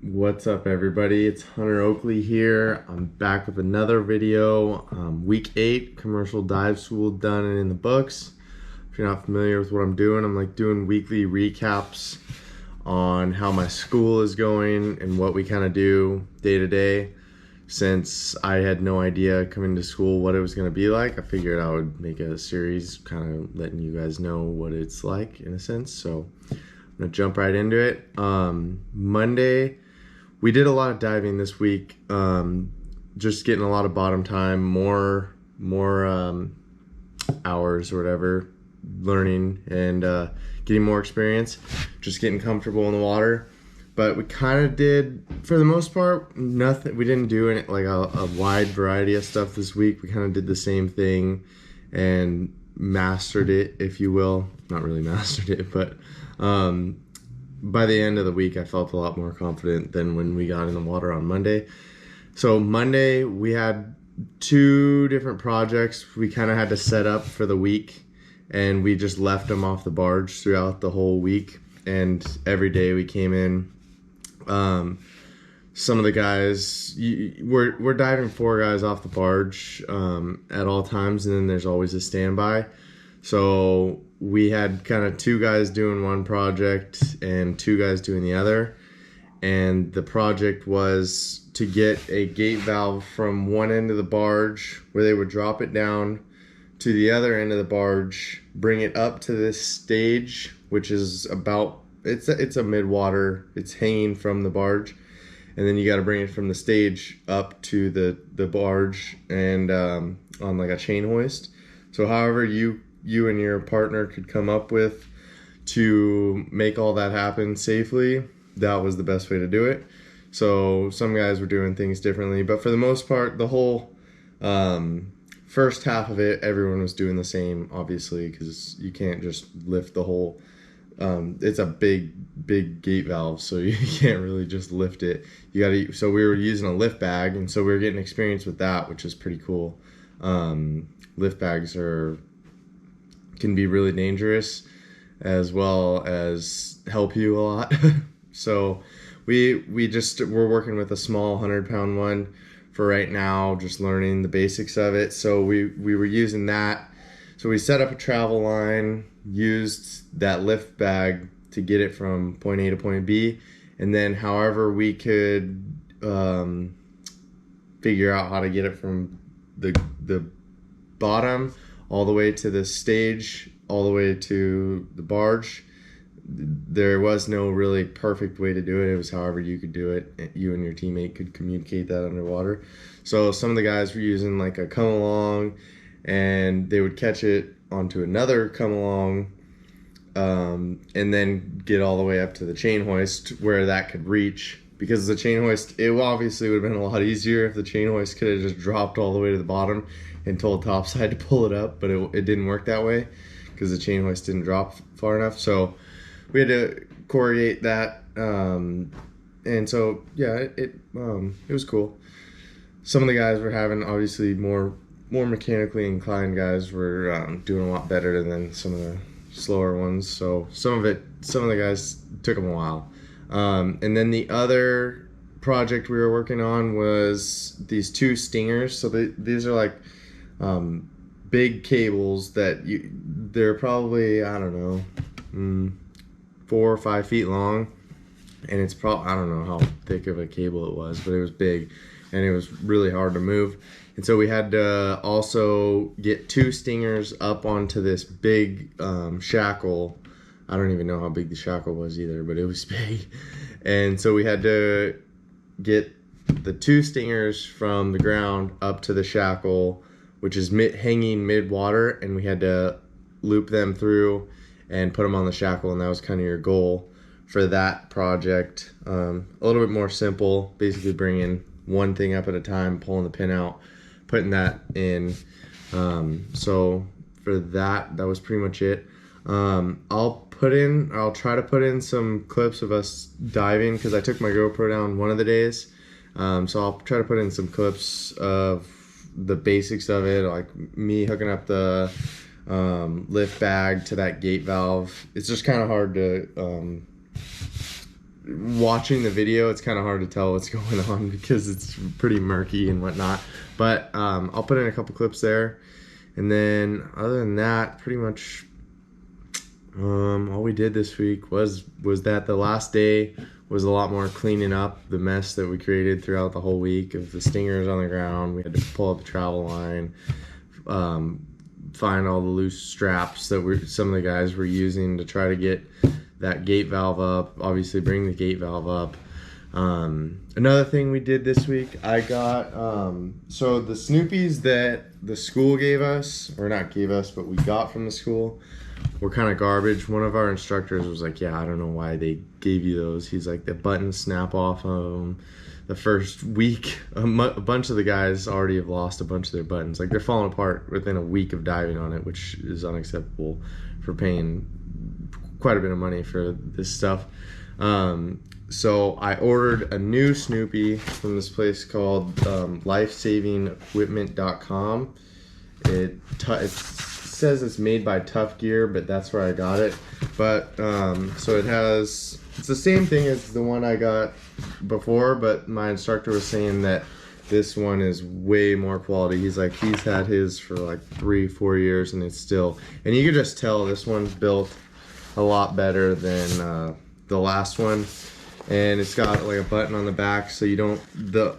What's up, everybody? It's Hunter Oakley here. I'm back with another video. Week 8 commercial dive school done and in the books. If you're not familiar with what I'm doing, I'm like doing weekly recaps on how my school is going and what we kind of do day to day. Since I had no idea coming to school what it was going to be like, I figured I would make a series kind of letting you guys know what it's like in a sense. So I'm going to jump right into it. Monday, we did a lot of diving this week, just getting a lot of bottom time, more hours or whatever, learning and getting more experience, just getting comfortable in the water. But we kind of did, for the most part, nothing. We didn't do any, like a wide variety of stuff this week. We kind of did the same thing and mastered it, if you will. Not really mastered it, but by the end of the week, I felt a lot more confident than when we got in the water on Monday. So Monday, we had 2 different projects we kind of had to set up for the week, and we just left them off the barge throughout the whole week. And every day we came in. Some of the guys, we're diving 4 guys off the barge at all times, and then there's always a standby. So we had kind of 2 guys doing one project and 2 guys doing the other. And the project was to get a gate valve from one end of the barge where they would drop it down to the other end of the barge, bring it up to this stage, which is about, it's a mid-water, it's hanging from the barge. And then you got to bring it from the stage up to the barge and on like a chain hoist. So however you and your partner could come up with to make all that happen safely, that was the best way to do it. So some guys were doing things differently, but for the most part, the whole first half of it, everyone was doing the same, obviously, because you can't just lift the whole, it's a big gate valve, so you can't really just lift it. You gotta, so we were using a lift bag, and so we were getting experience with that, which is pretty cool. Lift bags can be really dangerous as well as help you a lot. So we're working with a small 100-pound one for right now, just learning the basics of it. So we were using that. So we set up a travel line, used that lift bag to get it from point A to point B, and then however we could figure out how to get it from the bottom all the way to the stage, all the way to the barge. There was no really perfect way to do it. It was however you could do it. You and your teammate could communicate that underwater. So some of the guys were using like a come along, and they would catch it onto another come along, and then get all the way up to the chain hoist where that could reach. Because the chain hoist, it obviously would have been a lot easier if the chain hoist could have just dropped all the way to the bottom and told topside to pull it up, but it didn't work that way because the chain hoist didn't drop far enough. So we had to corrugate that, and so yeah, it was cool. Some of the guys were having, obviously, more mechanically inclined guys were doing a lot better than some of the slower ones. So some of the guys took them a while. And then the other project we were working on was these 2 stingers. So these are like big cables that they're probably, I don't know, 4 or 5 feet long, and it's probably, I don't know how thick of a cable it was, but it was big and it was really hard to move. And so we had to also get 2 stingers up onto this big shackle. I don't even know how big the shackle was either, but it was big. And so we had to get the 2 stingers from the ground up to the shackle, which is hanging mid-water, and we had to loop them through and put them on the shackle, and that was kind of your goal for that project. A little bit more simple, basically bringing one thing up at a time, pulling the pin out, putting that in. So for that was pretty much it. I'll try to put in some clips of us diving, because I took my GoPro down one of the days. So I'll try to put in some clips of the basics of it, like me hooking up the lift bag to that gate valve. It's just kind of hard to watching the video, it's kind of hard to tell what's going on because it's pretty murky and whatnot. But I'll put in a couple clips there. And then other than that, pretty much all we did this week was that the last day was a lot more cleaning up the mess that we created throughout the whole week of the stingers on the ground. We had to pull up the travel line, find all the loose straps that some of the guys were using to try to get that gate valve up. Obviously bring the gate valve up. Another thing we did this week, I got so the Snoopies that the school gave us, or not gave us, but we got from the school, were kind of garbage. One of our instructors was like, yeah, I don't know why they gave you those. He's like, the buttons snap off of them. The first week, a bunch of the guys already have lost a bunch of their buttons. Like, they're falling apart within a week of diving on it, which is unacceptable for paying quite a bit of money for this stuff. So I ordered a new Snoopy from this place called lifesavingequipment.com. It says it's made by Tough Gear, but that's where I got it. But so it's the same thing as the one I got before, but my instructor was saying that this one is way more quality. He's like, he's had his for like 3-4 years and it's still, and you can just tell this one's built a lot better than the last one. And it's got like a button on the back, so you don't, the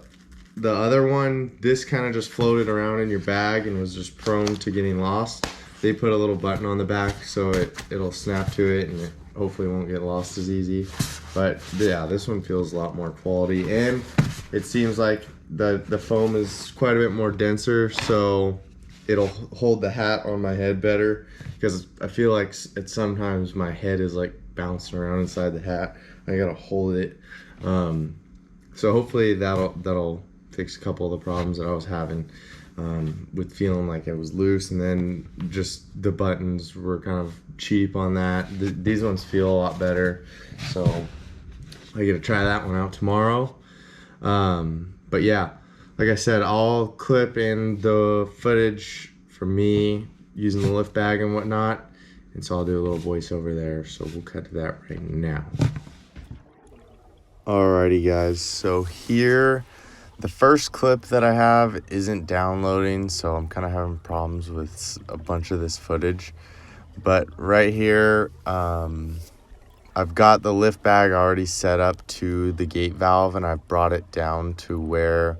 other one, this kind of just floated around in your bag and was just prone to getting lost. They put a little button on the back so it'll snap to it and it hopefully won't get lost as easy. But yeah, this one feels a lot more quality, and it seems like the foam is quite a bit more denser, so it'll hold the hat on my head better, because I feel like sometimes my head is like bouncing around inside the hat. I gotta hold it. So hopefully that'll fix a couple of the problems that I was having with feeling like it was loose, and then just the buttons were kind of cheap on that. These ones feel a lot better, so I get to try that one out tomorrow. But yeah, like I said, I'll clip in the footage from me using the lift bag and whatnot, and so I'll do a little voiceover there, so we'll cut to that right now. Alrighty guys, so here, the first clip that I have isn't downloading, so I'm kind of having problems with a bunch of this footage. But right here, I've got the lift bag already set up to the gate valve, and I've brought it down to where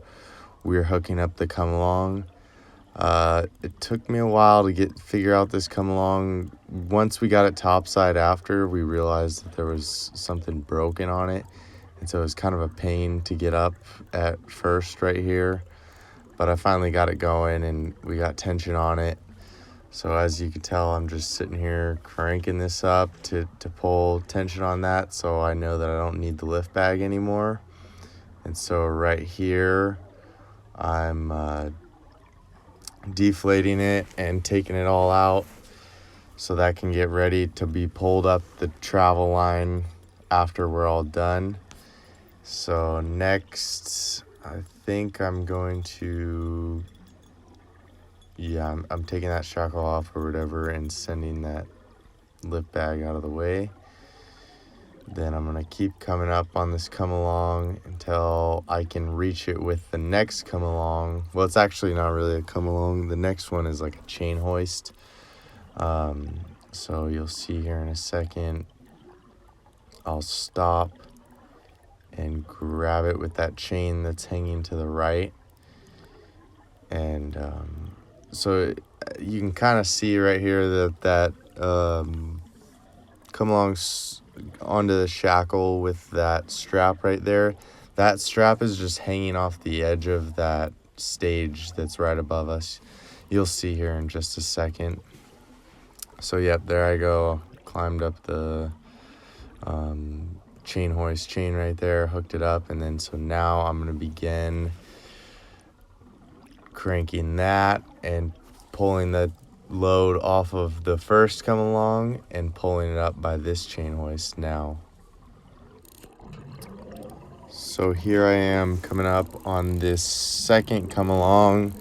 we're hooking up the come along. It took me a while to figure out this come along. Once we got it topside after, we realized that there was something broken on it. And so it was kind of a pain to get up at first right here. But I finally got it going and we got tension on it. So as you can tell, I'm just sitting here cranking this up to pull tension on that, so I know that I don't need the lift bag anymore. And so right here, I'm deflating it and taking it all out so that can get ready to be pulled up the travel line after we're all done. So next, I think I'm going to, yeah, I'm taking that shackle off or whatever and sending that lift bag out of the way. Then I'm gonna keep coming up on this come along until I can reach it with the next come along. Well, it's actually not really a come along. The next one is like a chain hoist. So you'll see here in a second, I'll stop and grab it with that chain that's hanging to the right. And so you can kind of see right here that come along onto the shackle with that strap right there. That strap is just hanging off the edge of that stage that's right above us. You'll see here in just a second. So yep, there I go. Climbed up the chain hoist chain right there, hooked it up, and then so now I'm gonna begin cranking that and pulling the load off of the first come along and pulling it up by this chain hoist now. So here I am coming up on this second come along.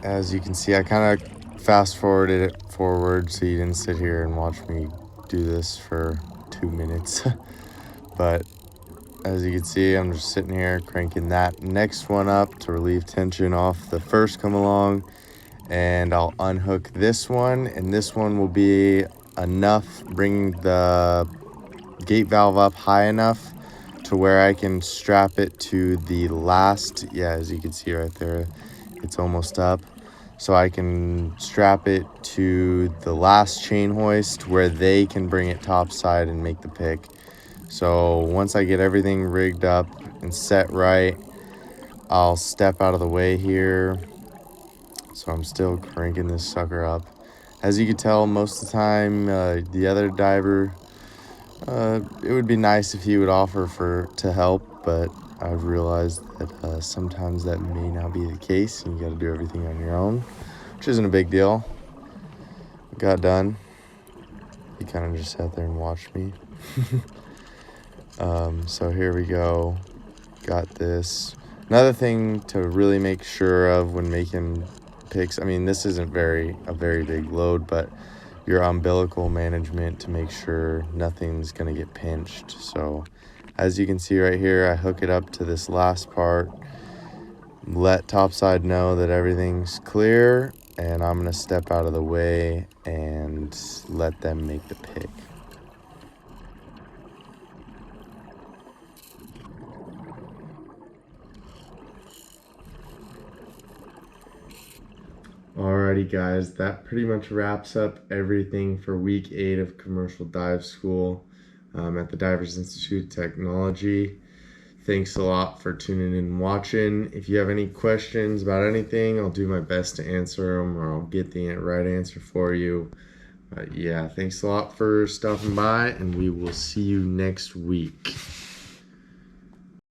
As you can see, I kind of fast forwarded it forward so you didn't sit here and watch me do this for 2 minutes. But as you can see, I'm just sitting here cranking that next one up to relieve tension off the first come along, and I'll unhook this one, and this one will be enough, bringing the gate valve up high enough to where I can strap it to the last, yeah, as you can see right there, it's almost up. So I can strap it to the last chain hoist where they can bring it topside and make the pick. So once I get everything rigged up and set right, I'll step out of the way here. So I'm still cranking this sucker up. As you can tell, most of the time, the other diver, it would be nice if he would offer to help, but I've realized that sometimes that may not be the case, and you got to do everything on your own, which isn't a big deal. Got done. He kind of just sat there and watched me. So here we go. Got this. Another thing to really make sure of when making picks, I mean, this isn't a very big load, but your umbilical management to make sure nothing's going to get pinched. So as you can see right here, I hook it up to this last part, let topside know that everything's clear, and I'm going to step out of the way and let them make the pick. Alrighty guys, that pretty much wraps up everything for week 8 of Commercial Dive School at the Divers Institute of Technology. Thanks a lot for tuning in and watching. If you have any questions about anything, I'll do my best to answer them, or I'll get the right answer for you. But yeah, thanks a lot for stopping by, and we will see you next week.